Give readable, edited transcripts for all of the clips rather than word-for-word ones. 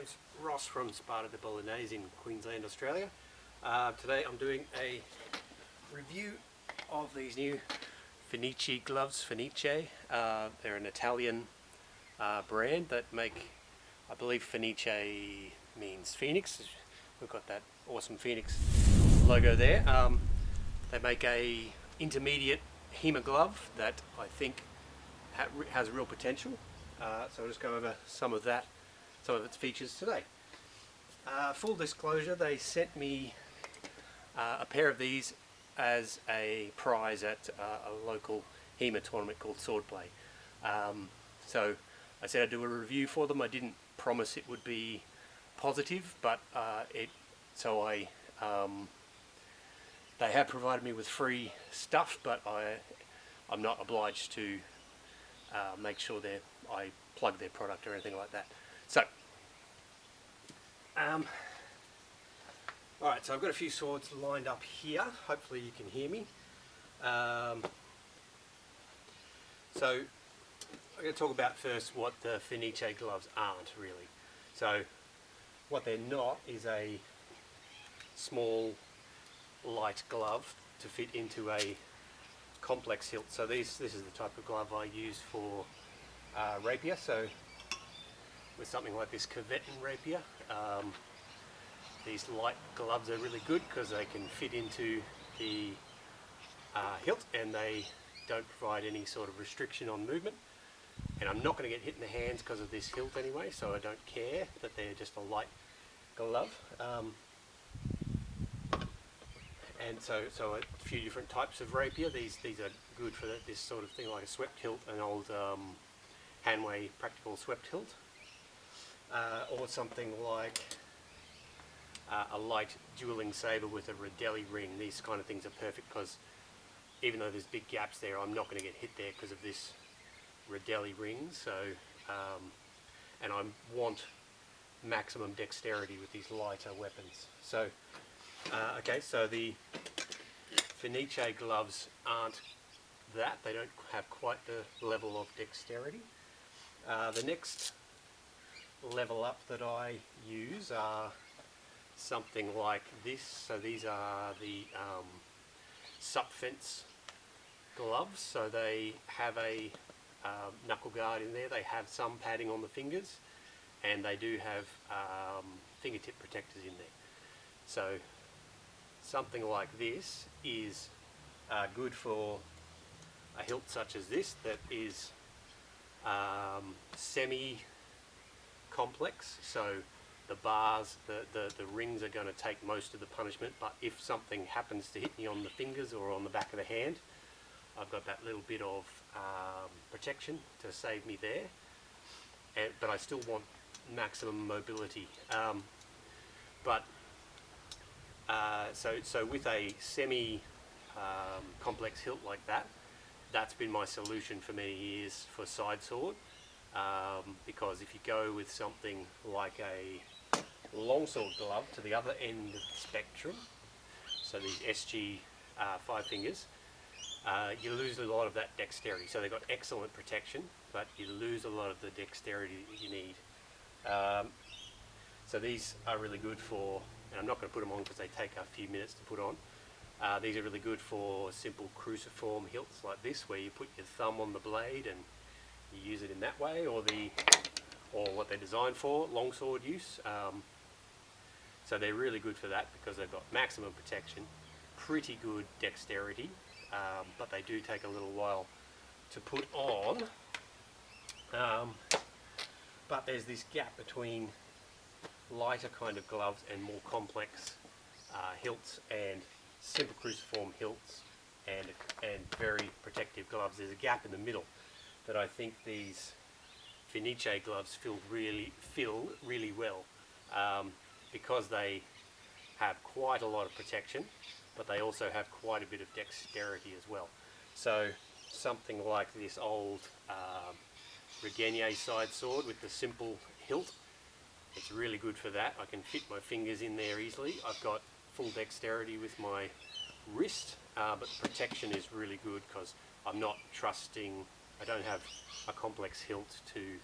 it's Ross from Spada di Bolognese in Queensland, Australia. Today I'm doing a review of these new Fenis gloves. Fenis, they're an Italian brand that make, I believe Fenis means Phoenix. We've got that awesome Phoenix logo there. They make a intermediate HEMA glove that I think has real potential. So I'll just go over some of its features today. Full disclosure, they sent me a pair of these as a prize at a local HEMA tournament called Swordplay. So I said I'd do a review for them. I didn't promise it would be positive, but they have provided me with free stuff, but I'm not obliged to make sure I plug their product or anything like that. So, alright, so I've got a few swords lined up here. Hopefully you can hear me. So I'm going to talk about first what the Fenis gloves aren't really. So what they're not is a small light glove to fit into a complex hilt. So this is the type of glove I use for rapier. So with something like this Curvetin rapier, these light gloves are really good because they can fit into the hilt and they don't provide any sort of restriction on movement. And I'm not going to get hit in the hands because of this hilt anyway, so I don't care that they're just a light glove. And so a few different types of rapier. These are good for this sort of thing, like a swept hilt, an old Hanway practical swept hilt, or something like a light dueling saber with a Rodelli ring. These kind of things are perfect because even though there's big gaps there, I'm not going to get hit there because of this Rodelli ring. So, and I want maximum dexterity with these lighter weapons. So, okay, so the Fenis gloves aren't that. They don't have quite the level of dexterity. The next level up that I use are something like this. So these are the Fens gloves. So they have a knuckle guard in there. They have some padding on the fingers, and they do have fingertip protectors in there. So something like this is good for a hilt such as this that is semi-complex. So the bars, the rings are going to take most of the punishment, but if something happens to hit me on the fingers or on the back of the hand, I've got that little bit of protection to save me there. But I still want maximum mobility. So with a semi-complex hilt like that, that's been my solution for many years for side sword. Because if you go with something like a longsword glove to the other end of the spectrum, so these SG 5 fingers, you lose a lot of that dexterity. So they've got excellent protection, but you lose a lot of the dexterity that you need. So these are really good for, and I'm not going to put them on because they take a few minutes to put on. These are really good for simple cruciform hilts like this, where you put your thumb on the blade and you use it in that way, or what they're designed for, longsword use. So they're really good for that because they've got maximum protection, pretty good dexterity, but they do take a little while to put on. But there's this gap between lighter kind of gloves and more complex hilts and simple cruciform hilts and very protective gloves. There's a gap in the middle that I think these Fenis gloves fill really well, because they have quite a lot of protection, but they also have quite a bit of dexterity as well. So something like this old Graeme side sword with the simple hilt, it's really good for that. I can fit my fingers in there easily. I've got full dexterity with my wrist, but the protection is really good because I'm not trusting, I don't have a complex hilt to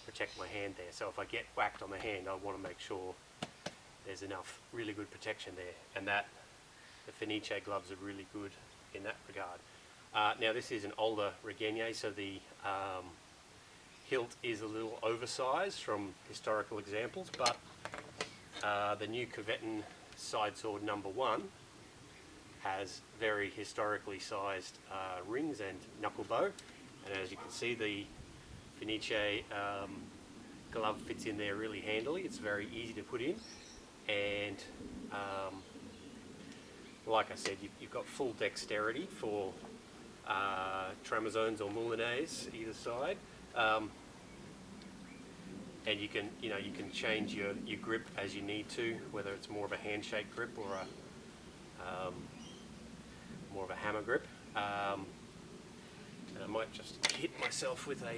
protect my hand there. So if I get whacked on the hand, I want to make sure there's enough really good protection there, and that the Fenis gloves are really good in that regard. Now this is an older Regagne, so the hilt is a little oversized from historical examples, but the new Coveton side sword number 1 has very historically sized rings and knuckle bow, and as you can see, the Fenis glove fits in there really handily. It's very easy to put in, and like I said, you've got full dexterity for tramazones or moulinets either side, and you can change your grip as you need to, whether it's more of a handshake grip or a more of a hammer grip. And I might just hit myself with a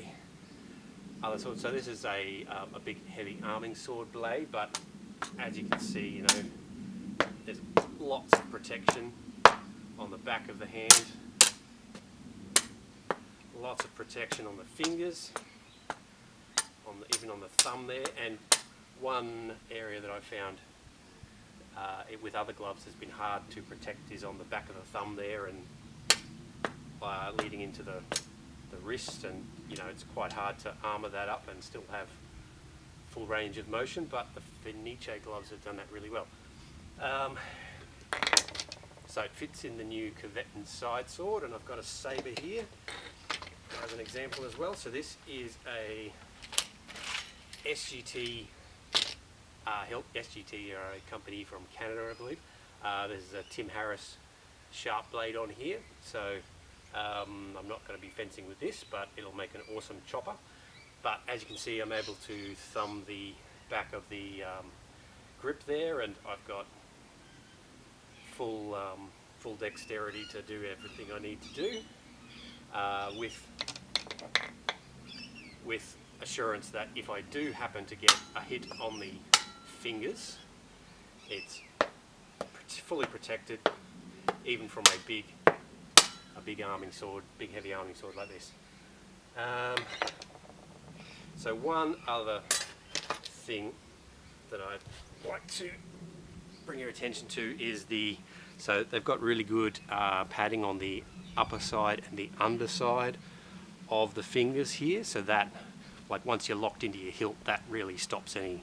other sword. So this is a big heavy arming sword blade, but as you can see, there's lots of protection on the back of the hand, lots of protection on the fingers, even on the thumb there. And one area that I found with other gloves has been hard to protect is on the back of the thumb there, and leading into the wrist, and it's quite hard to armour that up and still have full range of motion, but the Fenis gloves have done that really well. So it fits in the new Coveton side sword, and I've got a sabre here as an example as well. So this is a SGT hilt. SGT are a company from Canada, I believe. There's a Tim Harris sharp blade on here, so I'm not going to be fencing with this, but it'll make an awesome chopper. But as you can see, I'm able to thumb the back of the grip there, and I've got full dexterity to do everything I need to do, with assurance that if I do happen to get a hit on the fingers, it's fully protected, even from a big arming sword, big heavy arming sword like this. So one other thing that I'd like to bring your attention to is so they've got really good padding on the upper side and the underside of the fingers here, so that once you're locked into your hilt, that really stops any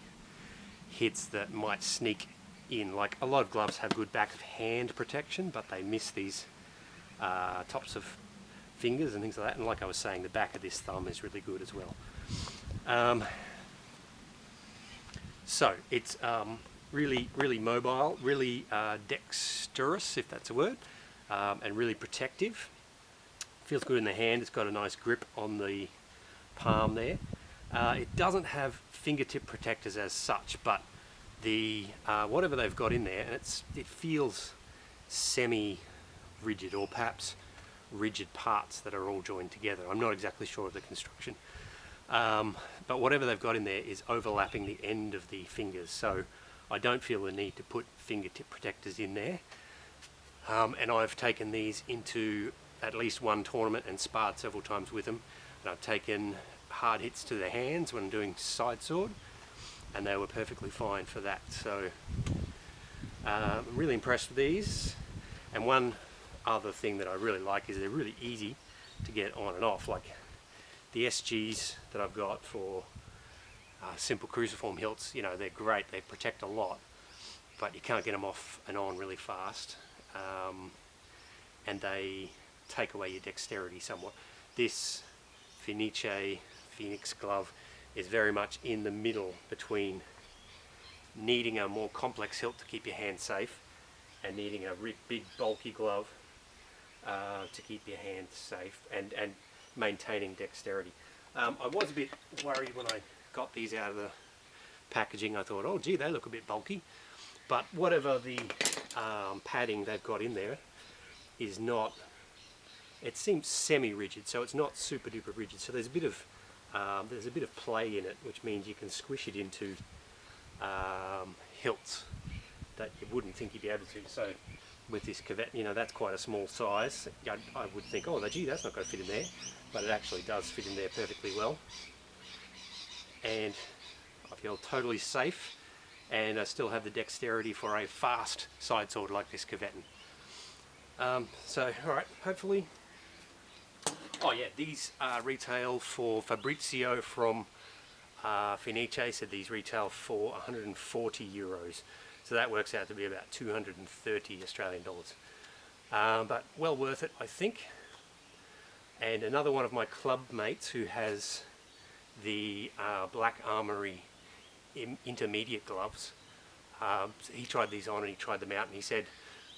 hits that might sneak in. Like a lot of gloves have good back of hand protection, but they miss these tops of fingers and things like that, and like I was saying, the back of this thumb is really good as well. So it's really mobile, really dexterous, if that's a word, and really protective. Feels good in the hand. It's got a nice grip on the palm there. It doesn't have fingertip protectors as such, but the whatever they've got in there, and it feels semi-rigid, or perhaps rigid parts that are all joined together. I'm not exactly sure of the construction, but whatever they've got in there is overlapping the end of the fingers, so I don't feel the need to put fingertip protectors in there. And I've taken these into at least one tournament and sparred several times with them, and I've taken hard hits to the hands when doing side sword, and they were perfectly fine for that. So I'm really impressed with these. And one other thing that I really like is they're really easy to get on and off. Like the SGs that I've got for simple cruciform hilts, they're great, they protect a lot, but you can't get them off and on really fast, and they take away your dexterity somewhat. This Fenis glove is very much in the middle between needing a more complex hilt to keep your hand safe and needing a big bulky glove to keep your hand safe and maintaining dexterity. I was a bit worried when I got these out of the packaging. I thought, oh gee, they look a bit bulky, but whatever the padding they've got in there is not, it seems semi-rigid, so it's not super duper rigid, so there's a bit of play in it, which means you can squish it into hilts that you wouldn't think you'd be able to. So with this Coveton, that's quite a small size. I would think, oh gee, that's not going to fit in there, but it actually does fit in there perfectly well. and I feel totally safe, and I still have the dexterity for a fast side sword like this Coveton. So, alright, hopefully... Oh yeah, these retail for Fabrizio from Fenice said these retail for 140 euros. So that works out to be about 230 Australian dollars. But well worth it, I think. And another one of my club mates who has the Black Armory intermediate gloves, he tried these on and he tried them out, and he said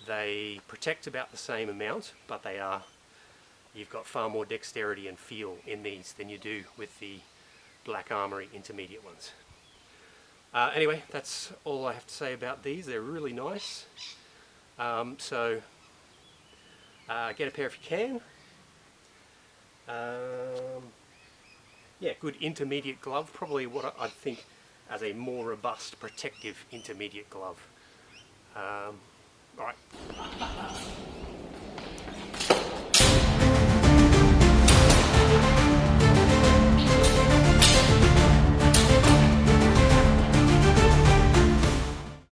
they protect about the same amount, but you've got far more dexterity and feel in these than you do with the Black Armory intermediate ones. Anyway, that's all I have to say about these. They're really nice. So get a pair if you can. Yeah, good intermediate glove, probably what I'd think as a more robust protective intermediate glove. Alright.